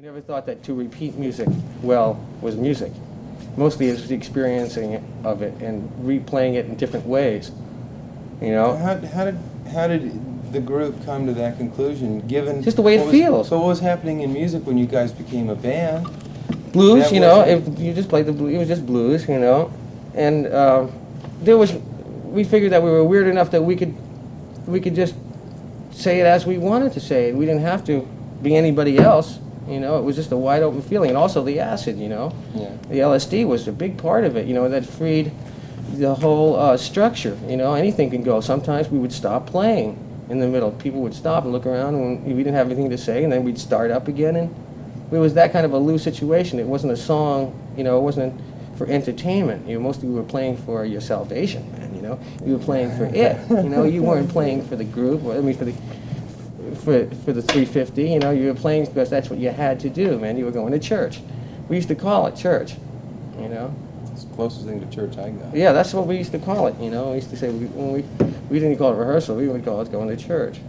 never thought that to repeat music well was music. Mostly it's the experiencing of it and replaying it in different ways. You know? How did the group come to that conclusion, given... Just the way it feels. So what was happening in music when you guys became a band? Blues, you know, if you just played the blues, it was just blues, you know. And we figured that we were weird enough that we could just say it as we wanted to say it. We didn't have to be anybody else, you know. It was just a wide open feeling. And also the acid, you know. Yeah. The LSD was a big part of it, you know, that freed the whole structure, you know. Anything can go. Sometimes we would stop playing in the middle. People would stop and look around and we didn't have anything to say, and then we'd start up again. And it was that kind of a loose situation. It wasn't a song, you know, it wasn't for entertainment. You know, mostly we were playing for your salvation, man, you know. You were playing for it, you know. You weren't playing for the group, I mean for the 350, you know. You were playing because that's what you had to do, man. You were going to church. We used to call it church, you know. It's the closest thing to church I got. Yeah, that's what we used to call it, you know. We used to say, when we didn't call it rehearsal, we would call it going to church.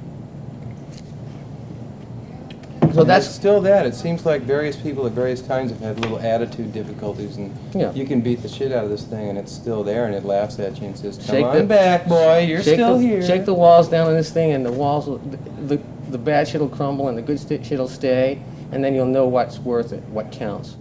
So that's still that. It seems like various people at various times have had little attitude difficulties, and yeah. You can beat the shit out of this thing, and it's still there, and it laughs at you and says, "Come on back, boy, you're still here." Shake the walls down on this thing, and the walls, the bad shit'll crumble, and the good shit'll stay, and then you'll know what's worth it, what counts.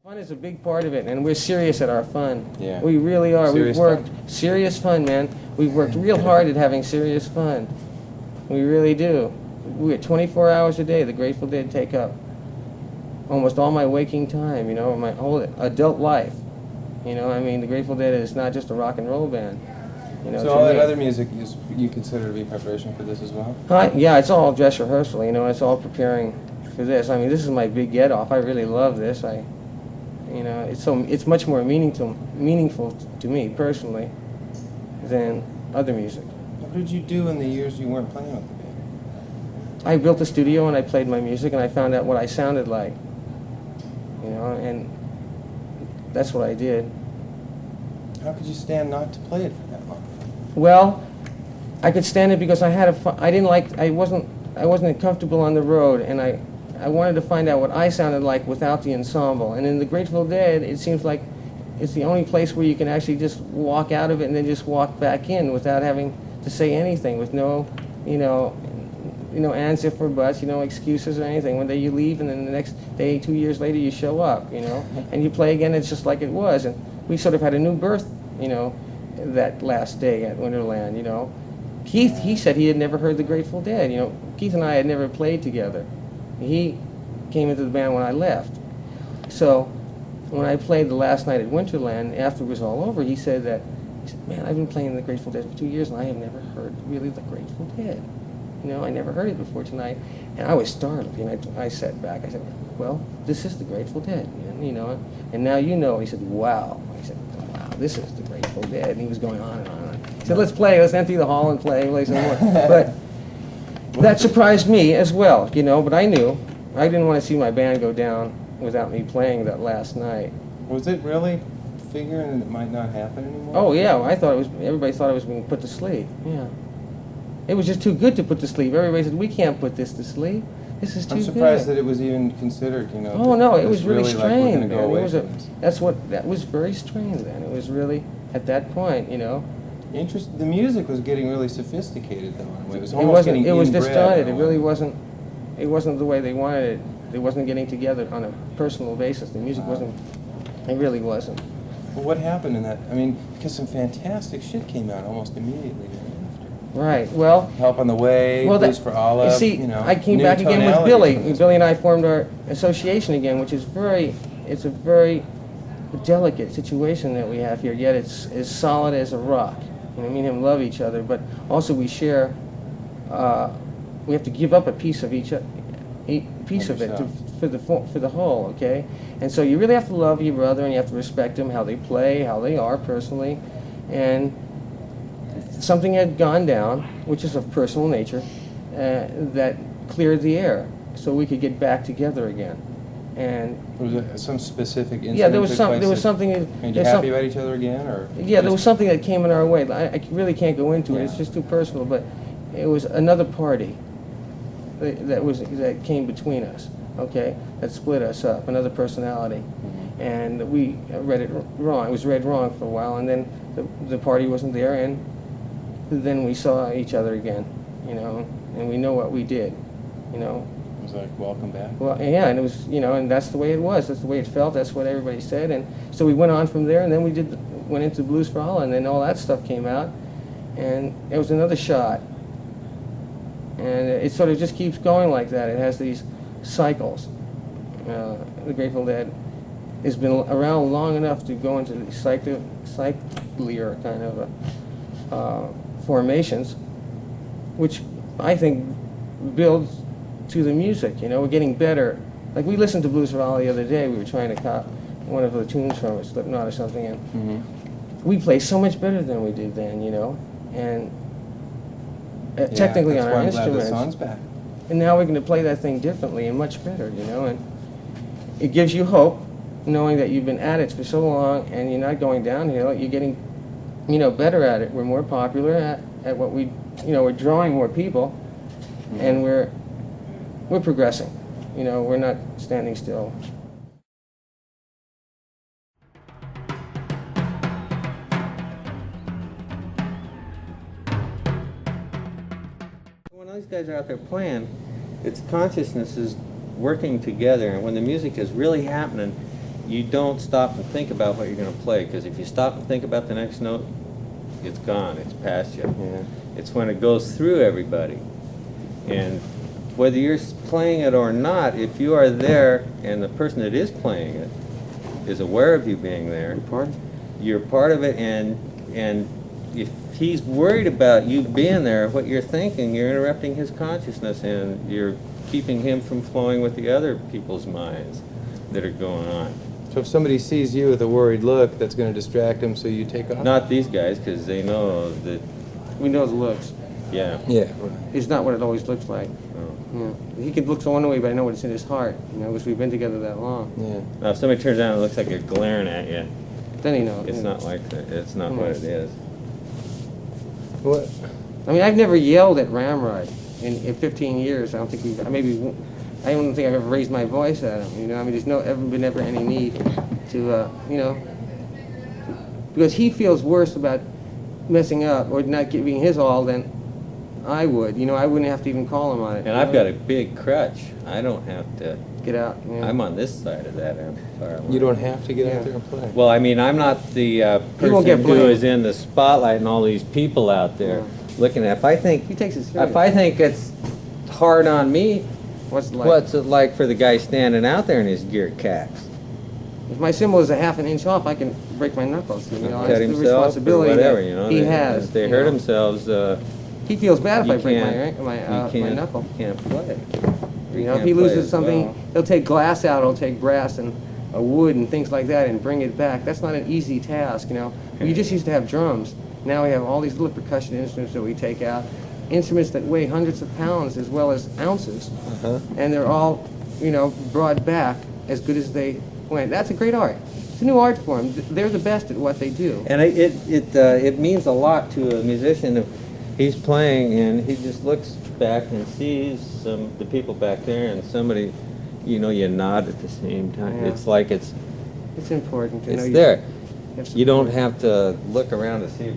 Fun is a big part of it, and we're serious at our fun. Yeah. We really are. Serious We've worked fun. serious fun, man. We've worked real hard at having serious fun. We really do. We're 24 hours a day. The Grateful Dead take up almost all my waking time, you know, my whole adult life. You know, I mean, the Grateful Dead is not just a rock and roll band. You know, so all that other music you consider to be preparation for this as well? Yeah, it's all dress rehearsal. You know, it's all preparing for this. I mean, this is my big get off. I really love this. You know, it's much more meaningful to me personally than other music. What did you do in the years you weren't playing with the band? I built a studio and I played my music and I found out what I sounded like. You know, and that's what I did. How could you stand not to play it for that long? Well, I could stand it because I wasn't comfortable on the road, and I wanted to find out what I sounded like without the ensemble. And in the Grateful Dead, it seems like it's the only place where you can actually just walk out of it and then just walk back in without having to say anything, with no, you know, ands, if, or buts, you know, excuses or anything. One day you leave, and then the next day, 2 years later, you show up, you know, and you play again. It's just like it was, and we sort of had a new birth, you know, that last day at Winterland. You know, Keith, he said he had never heard the Grateful Dead. You know, Keith and I had never played together. He came into the band when I left. So when I played the last night at Winterland, after it was all over, he said, man, I've been playing the Grateful Dead for 2 years, and I have never heard really the Grateful Dead. You know, I never heard it before tonight, and I was startled. You know, I sat back. I said, well, this is the Grateful Dead, and, you know, and now you know. He said, wow. I said, wow, this is the Grateful Dead, and he was going on and on. He said, let's empty the hall and play some more. But that surprised me as well, you know, but I knew. I didn't want to see my band go down without me playing that last night. Was it really figuring that it might not happen anymore? Oh, yeah, everybody thought it was being put to sleep, yeah. It was just too good to put to sleep. Everybody said, we can't put this to sleep. This is too good. I'm surprised that it was even considered, you know. Oh, no, it was really Like, strained. go away That was very strained then. It was really, at that point, you know. The music was getting really sophisticated, though. It was distorted. It really wasn't. It wasn't the way they wanted it. It wasn't getting together on a personal basis. The music wasn't. It really wasn't. Well, what happened in that? I mean, because some fantastic shit came out almost immediately after. Right. Well. Help on the Way. Blues for Olive. You see, you know, I came back again with Billy. Billy and I formed our association again, which is it's a very delicate situation that we have here. Yet it's as solid as a rock. You know, me and him love each other, but also we share. We have to give up a piece of it for the whole. Okay, and so you really have to love your brother, and you have to respect them, how they play, how they are personally, and something had gone down, which is of personal nature, that cleared the air, so we could get back together again. And was it some specific incident? yeah, there was something. Made you happy about each other again, or? Yeah, there was something that came in our way. I really can't go into it. Yeah. It's just too personal. But it was another party that came between us. Okay, that split us up. Another personality, and we read it wrong. It was read wrong for a while, and then the party wasn't there, and then we saw each other again. You know, and we know what we did. You know. It was like, welcome back. Well, yeah, and it was, you know, and that's the way it was. That's the way it felt. That's what everybody said. And so we went on from there, and then we went into Blues for Allah, and then all that stuff came out, and it was another shot. And it sort of just keeps going like that. It has these cycles. The Grateful Dead has been around long enough to go into the cyclier kind of formations, which I think builds to the music. You know, we're getting better. Like we listened to Blues for Allah the other day. We were trying to cop one of the tunes from it, Slipknot or something, and we play so much better than we did then. You know, and technically on our instruments. The song's back. And now we're going to play that thing differently and much better. You know, and it gives you hope, knowing that you've been at it for so long and you're not going downhill. You're getting, you know, better at it. We're more popular at what we, you know, we're drawing more people, and we're progressing. You know, we're not standing still. When these guys are out there playing, it's consciousnesses working together, and when the music is really happening, you don't stop and think about what you're going to play, because if you stop and think about the next note, it's gone, it's past you. Yeah. It's when it goes through everybody. And whether you're playing it or not, if you are there and the person that is playing it is aware of you being there, you're part of it, and if he's worried about you being there, what you're thinking, you're interrupting his consciousness, and you're keeping him from flowing with the other people's minds that are going on. So if somebody sees you with a worried look, that's going to distract them, so you take off? Not these guys, because they know that... We know the looks. Yeah. Yeah. It's not what it always looks like. Yeah. He could look so one way, but I know what's in his heart, you know, because we've been together that long. Yeah. Now, if somebody turns around and looks like they're glaring at you, then he knows. It's not like that. It's not what it is. What? I mean, I've never yelled at Ramrod in 15 years. I don't think I don't think I've ever raised my voice at him. You know, I mean, there's ever been any need to, you know, because he feels worse about messing up or not giving his all than I would. You know, I wouldn't have to even call him on it. And I've got a big crutch. I don't have to get out. Yeah. I'm on this side of that amplifier. You don't have to get out there and play. Well, I mean, I'm not the person who is in the spotlight and all these people out there looking at. If I think he takes it serious. If I think it's hard on me, what's it like for the guy standing out there in his gear cacks? If my cymbal is a half an inch off, I can break my knuckles. You know, cut it's the himself responsibility or whatever, you know. He has. If they hurt themselves, he feels bad if I break my knuckle. You can't play. You know, if he loses something, he'll take glass out, he'll take brass and wood and things like that and bring it back. That's not an easy task, you know. We just used to have drums. Now we have all these little percussion instruments that we take out, instruments that weigh hundreds of pounds as well as ounces, and they're all, you know, brought back as good as they went. That's a great art. It's a new art form. They're the best at what they do. And it means a lot to a musician if he's playing and he just looks back and sees the people back there and somebody, you know, you nod at the same time. Yeah. It's like it's important to know it's there. You don't have to look around to see if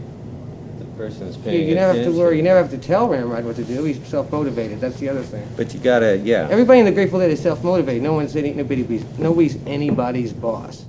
the person's paying attention. You never have to worry. You never have to tell Ramrod what to do. He's self-motivated. That's the other thing. But you gotta, Everybody in the Grateful Dead is self-motivated. Nobody's anybody's boss.